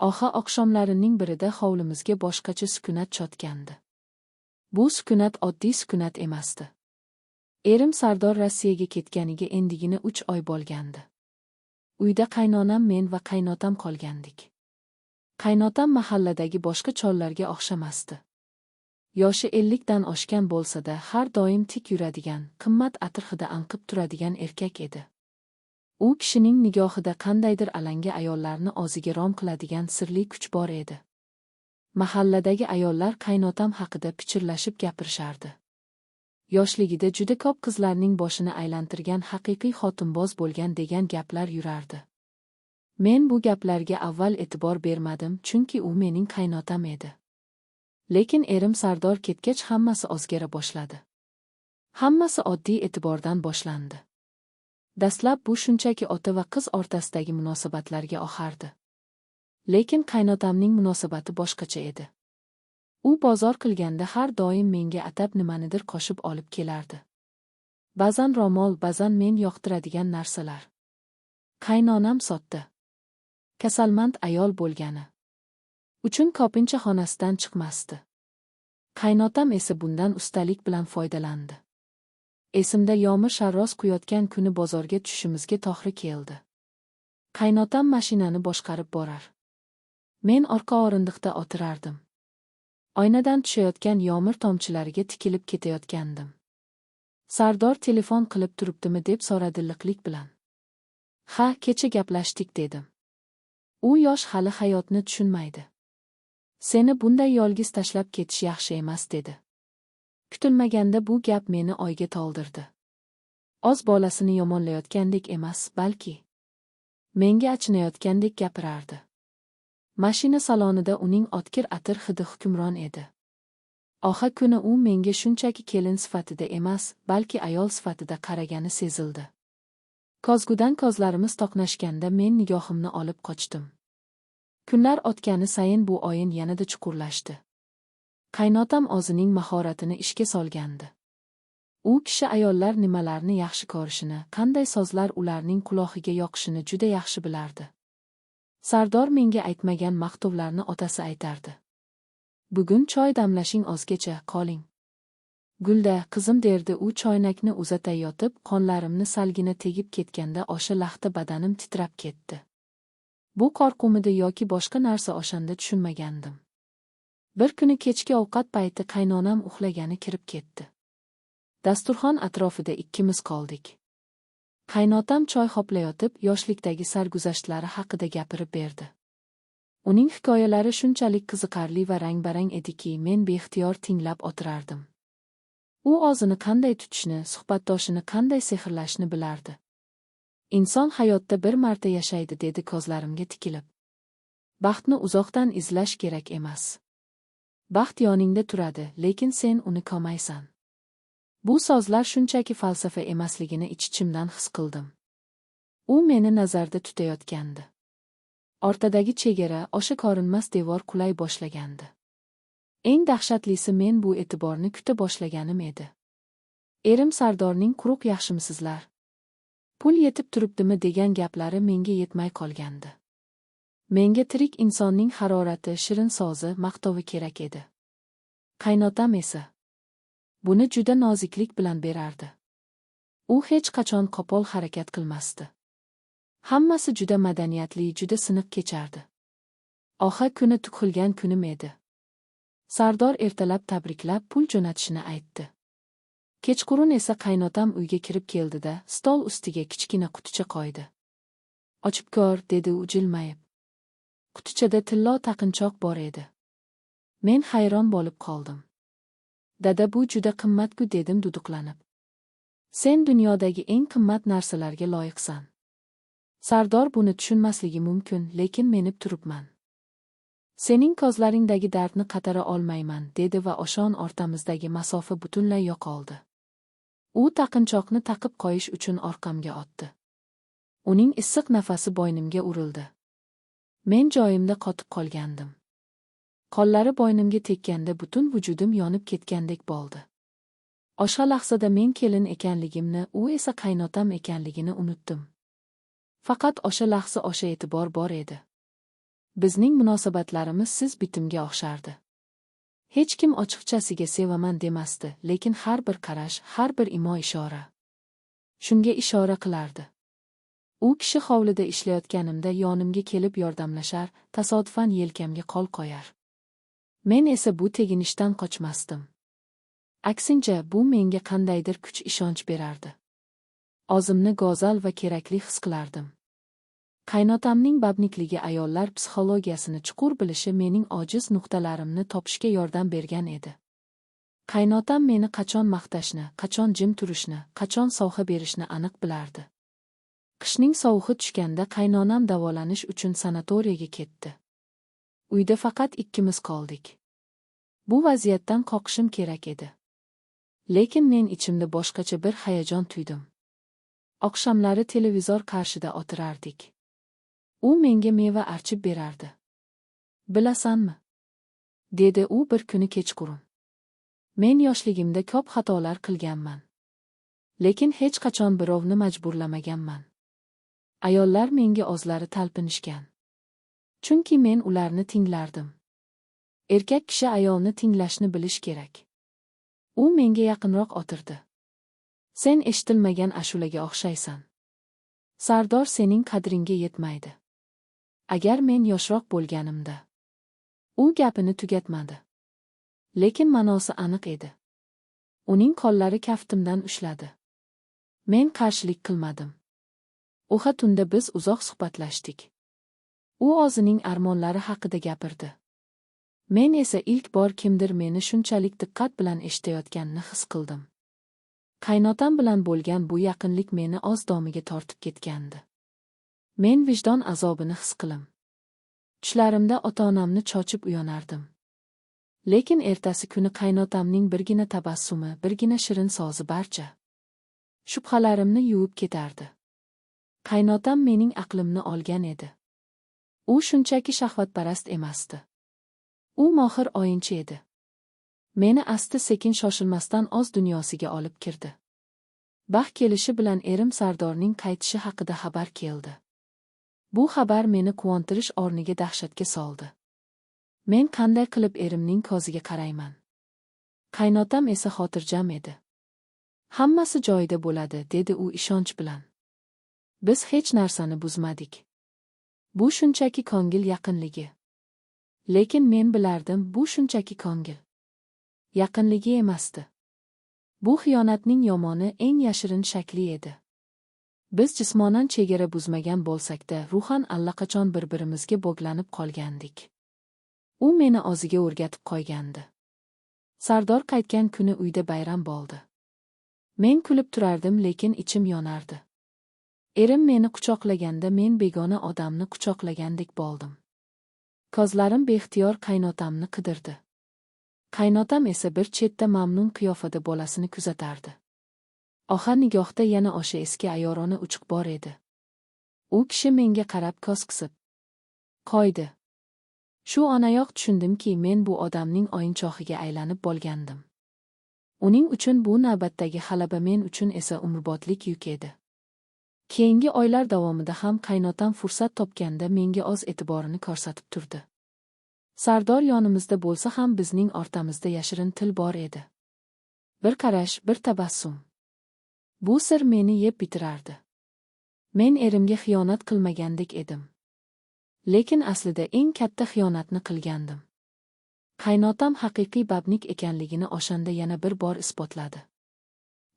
Oqshomlarining birida hovlimizga boshqacha sukunat chotgandi. Bu sukunat oddiy sukunat emasdi. Erim Sardor Rossiyaga ketganiga endigina 3 oy bo'lgandi. Uyda qaynonam, men va qaynotam qolgandik. Qaynotam mahalladagi boshqa chollarga o'xshamasdi. Yoshi 50 dan oshgan bo'lsa-da, har doim tik yuradigan, qimmat atir hidi anqib turadigan erkak edi. U kishining nigohida qandaydir alanga ayollarni og'ziga rom qiladigan sirli kuch bor edi. Mahalladagi ayollar qaynotam haqida pichirlashib gapirishardi. Yoshligida juda ko'p qizlarning boshini aylantirgan haqiqiy xotinboz bo'lgan degan gaplar yurardi. Men bu gaplarga avval e'tibor bermadim, chunki u mening qaynotam edi. Lekin erim Sardor ketgach hammasi o'zgara boshladi. Hammasi oddiy e'tibordan boshlandi. Dastlab bu shunchaki ota va qiz o'rtasidagi munosabatlarga o'xardi. Lekin qaynotamning munosabati boshqacha edi. U bozor qilganda har doim menga atab nimanidir qo'shib olib kelardi. Ba'zan ro'mol, ba'zan men yoqtiradigan narsalar. Qaynonam sotdi. Kasalmand ayol bo'lgani uchun ko'pincha xonasidan chiqmasdi. Qaynotam esa bundan ustalik bilan foydalandi. Esimda yomg'ir sharros quyotgan kuni bozorga tushishimizga to'g'ri keldi. Qaynotam mashinani boshqarib borar. Men orqa o'rindiqda o'tirardim. Oynadan tushayotgan yomg'ir tomchilariga tikilib ketayotgandim. Sardor telefon qilib turibdimi deb so'radi liqlik bilan. Ha, kecha gaplashdik dedim. U yosh hali hayotni tushunmaydi. Seni bunday yolg'iz tashlab ketish yaxshi emas dedi. Kutilmaganda bu gap meni oyga toldirdi. Oz bolasini yomonlayotgandek emas, balki menga achinayotgandek gapirardi. Mashina salonida uning o'tkir atir hidi hukmron edi. Oxir kuni u menga shunchaki kelin sifatida emas, balki ayol sifatida qaragani sezildi. Ko'zgudan ko'zlarimiz to'qnashganda men nigohimni olib qochdim. Kunlar o'tgani sayin bu o'yin yanada chuqurlashdi. Qaynotam o'zining mahoratini ishga solgandi. U kishi ayollar nimalarni yaxshi ko'rishini, qanday so'zlar ularning quloqiga yoqishini juda yaxshi bilardi. Sardor menga aytmagan maqtovlarni otasi aytardi. Bugun choy damlashing ozgacha, qoling. Gulda, qizim derdi u choynakni uzatayotib, qonlarimni salgina tegib ketganda o'sha lahta badanim titrab ketdi. Bu qo'rquvmidi yoki boshqa narsa o'shanda tushunmagandim. Bir kuni kechki ovqat payti qaynonam uxlagani kirib ketdi. Dasturxon atrofida ikkimiz qoldik. Qaynotam choy hoplayotib, yoshlikdagi sarguzashtlari haqida gapirib berdi. Uning hikoyalari shunchalik qiziqarli va rang-barang ediki, men beixtiyor tinglab o'tirardim. U o'zini qanday tutishni, suhbatdoshini qanday sehrlashni bilardi. Inson hayotda bir marta yashaydi dedi ko'zlarimga tikilib. Baxtni uzoqdan izlash kerak emas. Baxt yoningda turadi, lekin sen uni ko'maysan. Bu so'zlar shunchaki falsafa emasligini ich-ichimdan his qildim. U meni nazarda tutayotgandi. Ortadagi chegara, o'sha ko'rinmas devor qulay boshlagandi. Eng dahshatlisi men bu e'tiborni kuta boshlaganim edi. Erim Sardorning quruq yaxshimisizlar? Pul yetib turibdimi degan gaplari menga yetmay qolgandi. Menga tirik insonning harorati, shirin so'zi, maqtovi kerak edi. Qaynotam esa buni juda noziklik bilan berardi. U hech qachon qo'pol harakat qilmasdi. Hammasi juda madaniyatli, juda siniq kechardi. Oxir kuni tuqilgan kunim edi. Sardor ertalab tabriklab pul jo'natishini aytdi. Kechqurun esa qaynotam uyga kirib keldida, stol ustiga kichkina quticha qo'ydi. "Ochib ko'r", dedi u jilmayib. Qutichada tillo taqinchoq bor edi. Men hayron bo'lib qoldim. "Dada, bu juda qimmat-ku", dedim duduqlanib. "Sen dunyodagi eng qimmat narsalarga loyiqsan." Sardor buni tushunmasligi mumkin, lekin menib turibman. "Sening ko'zlaringdagi dardni qatara olmayman", dedi va o'shon o'rtamizdagi masofa butunlay yo'qoldi. U taqinchoqni taqib qo'yish uchun orqamga otdi. Uning issiq nafasi bo'ynimga urildi. Men joyimda qotib qolgandim. Qo'llari bo'ynimga tekkanda butun vujudim yonib ketgandek bo'ldi. O'sha lahzada men kelin ekanligimni, u esa qaynotam ekanligini unutdim. Faqat o'sha lahza, o'sha e'tibor bor edi. Bizning munosabatlarimiz siz bitimga o'xshardi. Hech kim ochiqchasiga sevaman demasdi, lekin har bir qarash, har bir imo-ishora shunga ishora qilardi. U kishi hovlida ishlayotganimda yonimga kelib yordamlashar, tasodifan yelkamga qo'l qo'yar. Men esa bu teginishdan qochmasdim. Aksincha, bu menga qandaydir kuch-ishonch berardi. O'zimni go'zal va kerakli his qilardim. Qaynotamning babnikligi ayollar psixologiyasini chuqur bilishi mening ojiz nuqtalarimni topishga yordam bergan edi. Qaynotam meni qachon maqtashni, qachon jim turishni, qachon sovg'a berishni aniq bilardi. Qishning sovug'i tushganda qaynonam davolanish uchun sanatoriyaga ketdi. Uyda faqat ikkimiz qoldik. Bu vaziyatdan qoqishim kerak edi. Lekin men ichimda boshqacha bir hayajon tuydim. Oqshomlari televizor qarshida o'tirardik. U menga meva archib berardi. Bilasanmi? Dedi u bir kuni kechqurun. Men yoshligimda ko'p xatolar qilganman. Lekin hech qachon birovni majburlamaganman. Ayollar menga o'zlari talpinishgan. Chunki men ularni tinglardim. Erkak kishi ayolni tinglashni bilish kerak. U menga yaqinroq o'tirdi. Sen eshitilmagan ashulaga o'xshaysan. Sardor sening qadringga yetmaydi. Agar men yoshroq bo'lganimda. U gapini tugatmadi. Lekin ma'nosi aniq edi. Uning qo'llari kaftimdan ushladi. Men qarshilik qilmadim. O'sha tunda biz uzoq suhbatlashdik. U o'zining armonlari haqida gapirdi. Men esa ilk bor kimdir meni shunchalik diqqat bilan eshitayotganini his qildim. Qaynotam bilan bo'lgan bu yaqinlik meni o'z domiga tortib ketgandi. Men vijdon azobini his qilim. Tushlarimda ota-onamni chochib uyanardim. Lekin ertasi kuni qaynotamning birgina tabassumi, birgina shirin so'zi barcha shubhalarimni yuvib ketardi. Qaynotam mening aqlimni olgan edi. U shunchaki shahvatparast emasdi. U mohir o'yinchi edi. Meni asta-sekin shoshilmasdan o'z dunyosiga olib kirdi. Baxt kelishi bilan erim Sardorning qaytishi haqida xabar keldi. Bu xabar meni quvontirish o'rniga dahshatga soldi. Men qanday qilib erimning ko'ziga qarayman? Qaynotam esa xotirjam edi. Hammasi joyida bo'ladi, dedi u ishonch bilan. Biz hech narsani buzmadik. Bu shunchaki ko'ngil yaqinligi. Lekin men bilardim, bu shunchaki ko'ngil yaqinligi emasdi. Bu xiyonatning yomoni, eng yashirin shakli edi. Biz jismonan chegara buzmagan bo'lsak-da, ruhan allaqachon bir-birimizga bog'lanib qolgandik. U meni o'ziga o'rgatib qo'ygandi. Sardor qaytgan kuni uyda bayram bo'ldi. Men kulib turardim, lekin ichim yonardi. Erim meni quchoqlaganda men begona odamni quchoqlagandek bo'ldim. Ko'zlarim beixtiyor qaynotamni qidirdi. Qaynotam esa bir chetda mamnun qiyofada bolasini kuzatardi. Oxir nigohda yana o'sha eski ayorona uchuq bor edi. U kishi menga qarab ko'z qisib qo'ydi. Shu onayoq tushundimki, men bu odamning o'yinchoqiga aylanib bo'lgandim. Uning uchun bu navbatdagi g'alaba, men uchun esa umrbodlik yuk edi. Keyingi oylar davomida ham qaynotam fursat topganda menga o'z e'tiborini ko'rsatib turdi. Sardor yonimizda bo'lsa ham bizning o'rtamizda yashirin til bor edi. Bir qarash, bir tabassum. Bu sir meni yeb bitirardi. Men erimga xiyonat qilmagandek edim. Lekin aslida eng katta xiyonatni qilgandim. Qaynotam haqiqiy babnik ekanligini o'shanda yana bir bor isbotladi.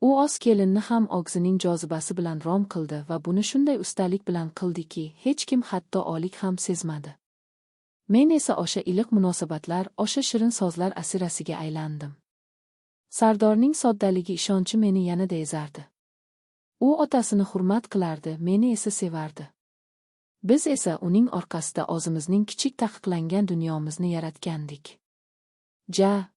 U o'z kelinni ham og'zining jozibasi bilan rom qildi va buni shunday ustalik bilan qildiki, hech kim, hatto Olik ham sezmadi. Men esa o'sha iliq munosabatlar, o'sha shirin so'zlar asirasiga aylandim. Sardorning soddaligi, ishonchi meni yanada ezardi. U otasini hurmat qilardi, meni esa sevardi. Biz esa uning orqasida o'zimizning kichik taqiqlangan dunyomizni yaratgandik. Ja.